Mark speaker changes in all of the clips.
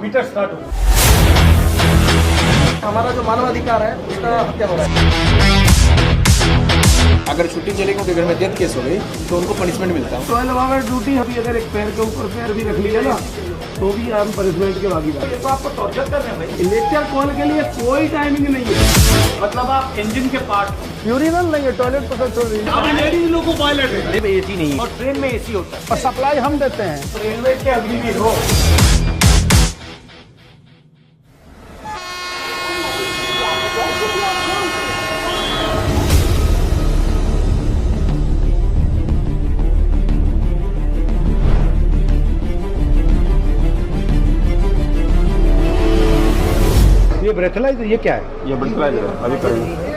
Speaker 1: Metre start हो। हमारा जो मानवाधिकार है उसका हत्या हो रहा है।
Speaker 2: अगर छुट्टी चलेगी उनके घर में डेथ केस हो गई तो उनको पनिशमेंट मिलता है।
Speaker 3: 12 आवर ड्यूटी अभी अगर एक पैर के ऊपर पैर भी रख लिया ना तो भी हम पनिशमेंट के भागीदार।
Speaker 1: ये तो आपको टॉर्चर कर रहे हैं भाई।
Speaker 3: लेक्चर कॉल के लिए कोई टाइमिंग नहीं है।
Speaker 1: मतलब आप इंजन के पार्ट
Speaker 3: यूरिनल नहीं है, टॉयलेट पर छोड़ दीजिए।
Speaker 1: अब लेडीज लोगों को पायलट है, एसी नहीं है और ट्रेन में एसी होता है
Speaker 3: और सप्लाई हम देते हैं।
Speaker 1: रेलवे के अग्निवीर हो।
Speaker 3: ये ब्रेथलाइजर ये क्या है?
Speaker 4: ये ब्रेथलाइजर है, अभी करेंगे।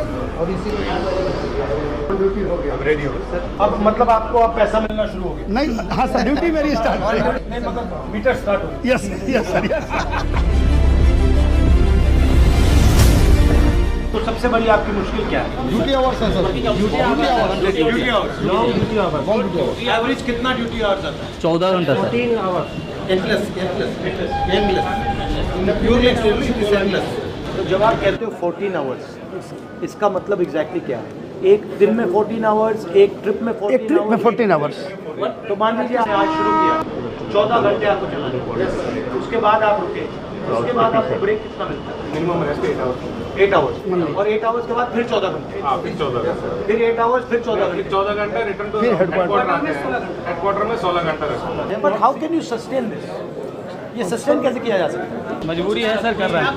Speaker 1: रेडी हो अब मतलब आपको अब पैसा मिलना शुरू हो गया?
Speaker 3: नहीं, हाँ सर, ड्यूटी मेरी स्टार्ट
Speaker 1: नहीं मगर मीटर स्टार्ट हो।
Speaker 3: Yes yes sir yes.
Speaker 1: तो सबसे बड़ी आपकी मुश्किल क्या है?
Speaker 3: ड्यूटी आवर्स है sir.
Speaker 1: Duty hours long duty hours. Average कितना ड्यूटी आवर्स आता है?
Speaker 5: 14 घंटा सर।
Speaker 1: 14 आवर्स तो जब आप कहते हो 14 आवर्स, इसका मतलब एग्जैक्टली क्या है? एक दिन में 14 आवर्स, एक ट्रिप में 14
Speaker 3: एक ट्रिप में 14 आवर्स।
Speaker 1: तो मान लीजिए आपने आज शुरू किया, 14 घंटे आपको चलाना, उसके बाद आप रुके, उसके बाद आपको ब्रेक कितना मिलता है?
Speaker 4: Minimum rest 8 hours.
Speaker 1: 8 आवर्स और 8 आवर्स के बाद फिर 14 घंटे,
Speaker 4: फिर 14
Speaker 1: फिर 8 आवर्स, फिर 14 घंटे।
Speaker 4: 14 घंटे रिटर्न टू
Speaker 3: फिर हेडक्वार्टर
Speaker 4: हेडक्वार्टर में 16 घंटा rest.
Speaker 1: But how can you sustain this? ये सस्टेन कैसे किया जा सकता है?
Speaker 5: मजबूरी है सर, कर रहा है।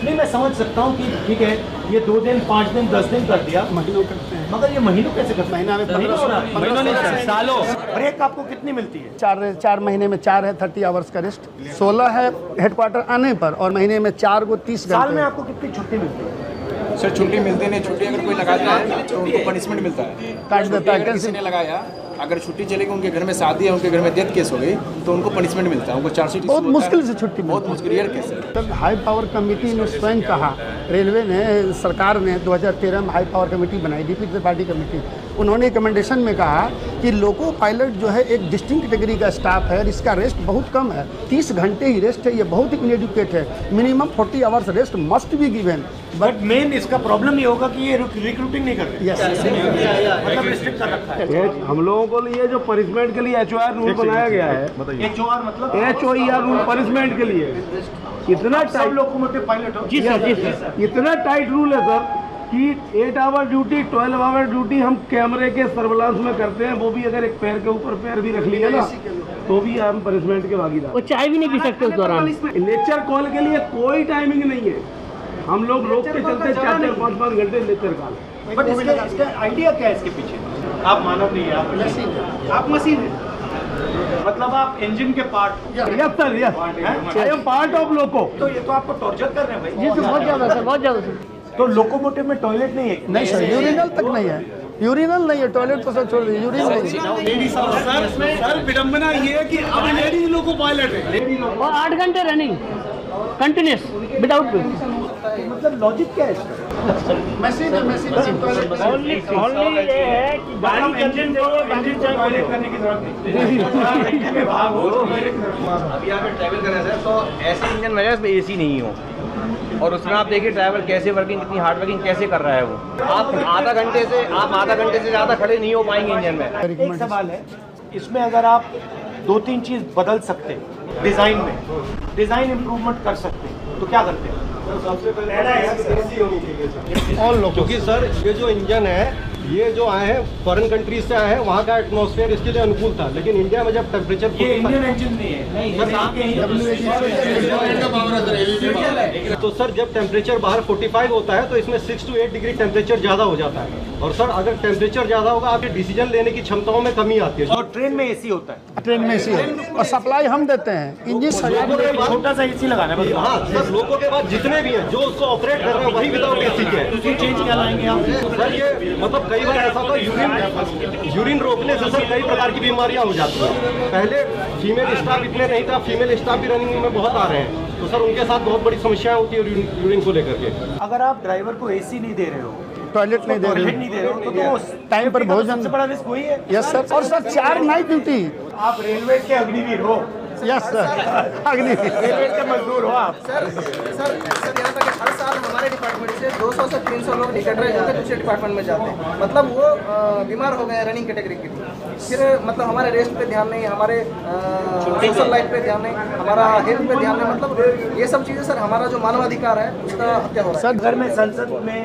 Speaker 1: नहीं, मैं समझ सकता हूँ कि ठीक है, ये 2 दिन 5 दिन 10 दिन कर दिया,
Speaker 3: महीनों करते हैं।
Speaker 1: मगर ये महीनों कैसे करते हैं?
Speaker 3: महीना में 15
Speaker 5: महीनों नहीं सर, सालों।
Speaker 1: ब्रेक आपको कितनी मिलती है?
Speaker 3: 4 महीने में 4 है 30 आवर्स का रेस्ट, 16 है हेडक्वार्टर आने पर, और महीने में 4 को 30
Speaker 1: साल में
Speaker 3: घंटे।
Speaker 1: आपको कितनी छुट्टी मिलती है?
Speaker 2: सर छुट्टी मिलती नहीं, छुट्टी अगर कोई लगाता है तो उनको पनिशमेंट मिलता है।
Speaker 3: काट देता है
Speaker 2: अगर किसी ने लगाया, अगर छुट्टी चलेगी उनके घर में शादी है, उनके घर में डेथ केस हो गई तो उनको पनिशमेंट मिलता है। उनको चार्जशीट
Speaker 3: बहुत मुश्किल से छुट्टी
Speaker 2: बहुत मुश्किल रेयर केस है।
Speaker 3: तब हाई पावर कमेटी ने स्वयं कहा, रेलवे ने, सरकार ने 2013 में हाई पावर कमेटी बनाई, डीपी त्रिपाठी कमेटी। उन्होंने रिकमेंडेशन में कहा कि लोको पायलट जो है एक डिस्टिंक्ट कैटेगरी का स्टाफ है और इसका रेस्ट बहुत कम है, 30 घंटे ही रेस्ट है, ये बहुत ही इनएडुकेट है। Minimum 40 hours rest must be given.
Speaker 1: But main इसका प्रॉब्लम ये होगा कि ये रिक्रूटिंग नहीं कर रहे,
Speaker 3: यस,
Speaker 1: मतलब रिस्ट्रिक्ट कर रखा है।
Speaker 3: हम लोगों को लिए जो पनिशमेंट के लिए HOR रूल बनाया गया है,
Speaker 1: HOR मतलब
Speaker 3: HOR रूल पनिशमेंट के लिए इतना
Speaker 1: सब
Speaker 3: टाइट,
Speaker 1: लोकोमोटिव पायलट हो।
Speaker 3: जी सर, इतना टाइट रूल है सर कि 8 आवर ड्यूटी 12 आवर ड्यूटी हम कैमरे के सर्विलांस में करते हैं, वो भी अगर एक पैर के ऊपर पैर भी रख लिया ना तो भी हम पनिशमेंट के भागीदार।
Speaker 5: वो चाय भी नहीं पी सकते उस दौरान।
Speaker 3: लेक्चर कॉल के लिए कोई टाइमिंग नहीं है, हम लोग रोक के चलते 4-4 5-5 घंटे लेक्चर कॉल।
Speaker 1: बट इसका आइडिया क्या है इसके पीछे? आप मानव नहीं है, आप मशीन है। आप मशीन है, मतलब आप इंजन के part.
Speaker 3: Yes sir, yes, I am part of loco.
Speaker 1: तो ये तो आपको टॉर्चर कर रहे हैं भाई।
Speaker 3: ये तो बहुत ज़्यादा सर, बहुत ज़्यादा सर।
Speaker 1: तो लोकोमोटिव में टॉयलेट नहीं है?
Speaker 3: नहीं सर, यूरिनल तक नहीं है, यूरिनल नहीं है, टॉयलेट तो सब छोड़ दीजिए, यूरिनल।
Speaker 1: सर विडम्बना ये है कि अब लेडीज लोको पायलट है।
Speaker 5: और 8 घंटे रनिंग कंटिन्यूस विदाउट
Speaker 1: मतलब लॉजिक क्या है इसका?
Speaker 3: मशीन है, मशीन।
Speaker 5: ओनली ये है कि गाड़ी
Speaker 1: इंजन टॉयलेट करने की जरूरत नहीं।
Speaker 6: अभी यहाँ पे ट्रैवल कर रहे थे तो ऐसे इंजन में जिसमें एसी नहीं हो, और उसमें आप देखिए ड्राइवर कैसे वर्किंग, कितनी हार्ड वर्किंग कैसे कर रहा है वो। आप आधा घंटे से ज़्यादा खड़े नहीं हो पाएंगे इंजन में।
Speaker 1: एक सवाल है, इसमें अगर आप 2-3 चीज बदल सकते हैं, डिजाइन में डिजाइन इम्प्रूवमेंट कर सकते हैं, तो क्या करते हैं? सबसे पहले
Speaker 3: ऑल लोको।
Speaker 7: क्योंकि सर ये जो इंजन है, ये जो आए हैं फॉरेन कंट्रीज से आए हैं, वहाँ का एटमॉस्फेयर इसके लिए अनुकूल था, लेकिन इंडिया में जब टेम्परेचर
Speaker 1: ये इंडियन इंजन नहीं है।
Speaker 7: तो सर जब टेम्परेचर बाहर 45 होता है तो इसमें 6 to 8 डिग्री टेम्परेचर ज़्यादा हो जाता है, और सर अगर टेम्परेचर ज़्यादा होगा आपके डिसीजन लेने की क्षमताओं में कमी आती है।
Speaker 1: और ट्रेन में एसी होता है,
Speaker 3: ट्रेन में एसी है और सप्लाई हम देते हैं। इंजन
Speaker 1: छोटा सा एसी लगाना है बस।
Speaker 7: हाँ सर, लोगों के बाद जितने भी हैं जो उसको ऑपरेट कर रहे हैं वही विदाउट एसी के हैं।
Speaker 1: दूसरी चेंज क्या लाएंगे आप?
Speaker 7: सर ये मतलब कई बार ऐसा होता है, यूरिन रोकने से सर कई प्रकार की बीमारियां हो जाती हैं। पहले फीमेल स्टाफ इतने नहीं था, फीमेल स्टाफ भी रनिंग में बहुत आ रहे हैं, तो सर उनके साथ बहुत बड़ी समस्याएं होती है यूरिन को लेकर के।
Speaker 1: अगर आप ड्राइवर को एसी नहीं दे रहे हो,
Speaker 3: टॉयलेट नहीं दे
Speaker 1: टॉयलेट नहीं दे रहे हो, तो
Speaker 3: टाइम पर भोजन।
Speaker 1: सबसे बड़ा रिस्क वही है।
Speaker 3: यस सर, और सर 4 नाइट ड्यूटी।
Speaker 1: आप रेलवे के अग्निवीर हो,
Speaker 3: यस सर अग्नि
Speaker 1: रेलवे के मजदूर हो आप।
Speaker 8: सर यहाँ तक हर साल हमारे डिपार्टमेंट से 200 से 300 लोग निकट रहे होते हैं, दूसरे डिपार्टमेंट में जाते हैं। मतलब वो बीमार हो गए रनिंग कैटेगरी के लिए। फिर मतलब हमारे रेस्ट पे ध्यान नहीं, हमारे सोशल लाइफ पे ध्यान नहीं, हमारा हेल्थ पे ध्यान नहीं। मतलब ये सब चीज़ें सर हमारा जो मानवाधिकार है उसका हत्या हो रहा है।
Speaker 3: सर
Speaker 1: अगर मैं संसद में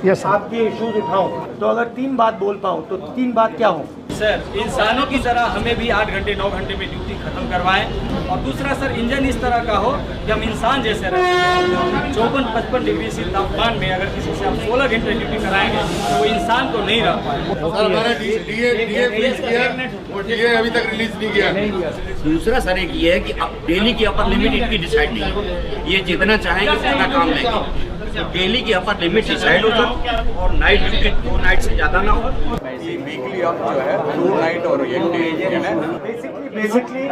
Speaker 3: यस सर
Speaker 1: आपके इश्यूज उठाऊं तो अगर 3 बात बोल पाऊं तो 3 बात क्या हो?
Speaker 9: सर इंसानों की तरह हमें भी 8 घंटे 9 घंटे में ड्यूटी खत्म करवाएं। और दूसरा सर इंजन इस तरह का हो कि हम इंसान जैसे रहें। 54-55 डिग्री से तापमान में अगर किसी से आप 16 घंटे ड्यूटी कराएंगे तो वो इंसान को नहीं रह पाए।
Speaker 7: डीए अभी तक रिलीज नहीं किया।
Speaker 10: दूसरा सर एक ये है कि डेली की अपर लिमिट इनकी डिसाइड नहीं है। ये जितना चाहेंगे उतना काम लेंगे। डेली की अपर लिमिट डिसाइड हो सर और नाइट ड्यूटी 2 नाइट से ज़्यादा ना हो।
Speaker 2: ये वीकली अप जो है 2 नाइट और 1 डे
Speaker 1: बेसिकली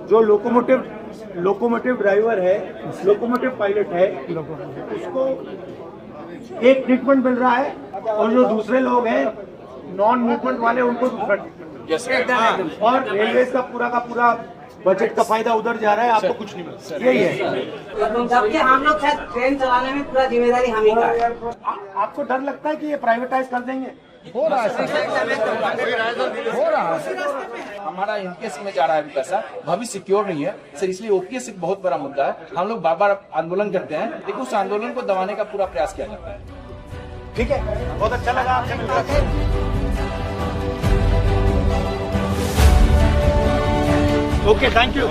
Speaker 1: जो लोकोमोटिव ड्राइवर है, लोकोमोटिव पायलट है, उसको एक ट्रीटमेंट मिल रहा है और जो दूसरे लोग हैं नॉन मूवमेंट वाले उनको दूसरा ट्रीटमेंट। और रेलवे का पूरा बजट का फायदा उधर जा रहा है, आपको कुछ नहीं मिलता। यही है।
Speaker 11: जबकि हम लोग शायद ट्रेन चलाने में पूरा जिम्मेदारी हम ही का है।
Speaker 1: आपको डर लगता है कि ये प्राइवेटाइज कर देंगे?
Speaker 3: हो रहा है सर, हो रहा है।
Speaker 2: हमारा एनपीएस में जा रहा है अभी पैसा, भविष्य सिक्योर नहीं है सर, इसलिए ओपीएस एक बहुत बड़ा मुद्दा है। हम लोग बार बार आंदोलन करते हैं, लेकिन उस आंदोलन को दबाने का पूरा प्रयास किया जाता है।
Speaker 1: ठीक है, बहुत अच्छा लगा आपसे मिलकर। Okay, thank you.